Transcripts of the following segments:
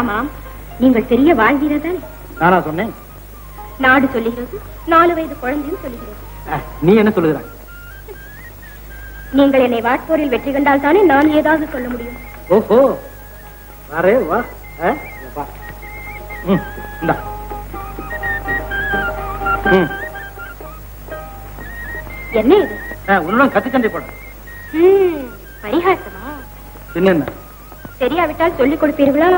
ஆமாம், நீங்கள் பெரிய வாழ்வீரர் தானே? நானா சொன்னேன்? நாடு சொல்லுகிறது, 4 வயது குழந்தையும் சொல்லுகிறது. நீ என்ன சொல்லுகிறாய்? நீங்கள் என்னை வாட்போரில் வெற்றி கண்டால் தானே நான் ஏதாவது சொல்ல முடியும். ஓஹோ, வரே வா. என்ன இது? உன்னுடன் கத்தி சண்டை போட. பரிகாசமா? என்ன தெரியாவிட்டால் சொல்லிக் கொடுப்பீர்களா?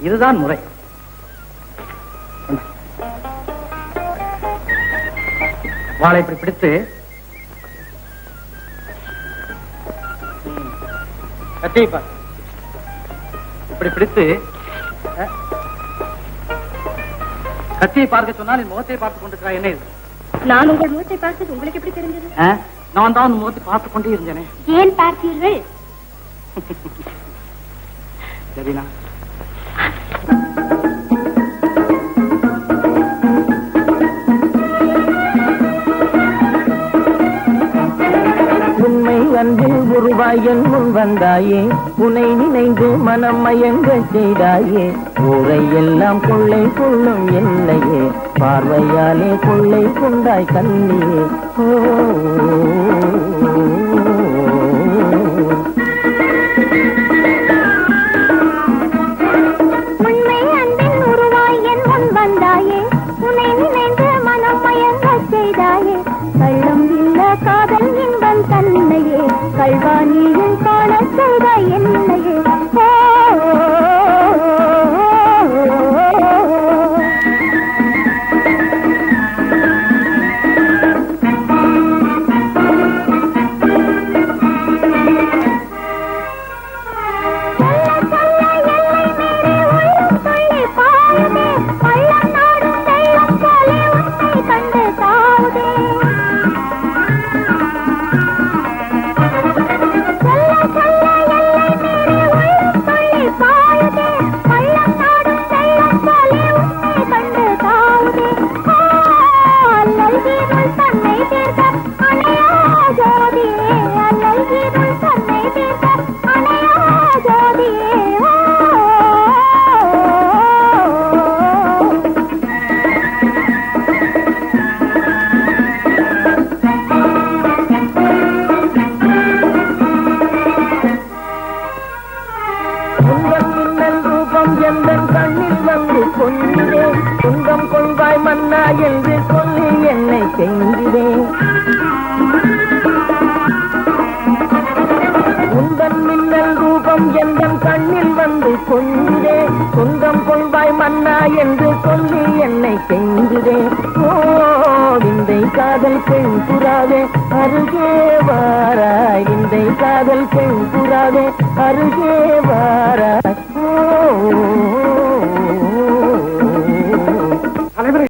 இதுதான் முறை. வாளை இப்படி பிடித்து கத்தியை பார். இப்படி பிடித்து கத்தியை பார்க்க சொன்னால் என் முகத்தை பார்த்துக் கொண்டிருக்கிறாய். என்ன இது? நான் உங்கள் முகத்தை பார்த்தது உங்களுக்கு எப்படி தெரிஞ்சது? நான் தான் முகத்தை பார்த்துக் கொண்டே இருந்தேனே. ஏன் பார்த்தீர்கள்? சரினா? உண்மை அன்று உருவாய் என் முன் வந்தாயே, உன்னை நினைந்து மனம் மயங்க செய்தாயே. ஊரை எல்லாம் கொள்ளை கொள்ளும் என்னையே, பார்வையாலே கொள்ளை கொண்டாய் கண்ணியே. உண்மை அன்பின் உருவாய் என் முன் வந்தாயே, உன்னை நினைந்து மனம் மயங்க செய்தாயே. கள்ளம் இல்ல காதல் இன்பம் தன்னையே, கல்வாணியும் காண செய்தாய் என்னையே. என்று சொல்லி என்னை செஞ்சிடேன். உந்தன் மின்னல் ரூபம் எந்தன் கண்ணில் வந்து கொஞ்சிடே, சொந்தம் கொள்வாய் மன்னா என்று சொல்லி என்னை செஞ்சிடேன். ஓ விந்தை காதல் பெண் புறாவே அருகே வாராய், விந்தை காதல் பெண் புறாவே அருகே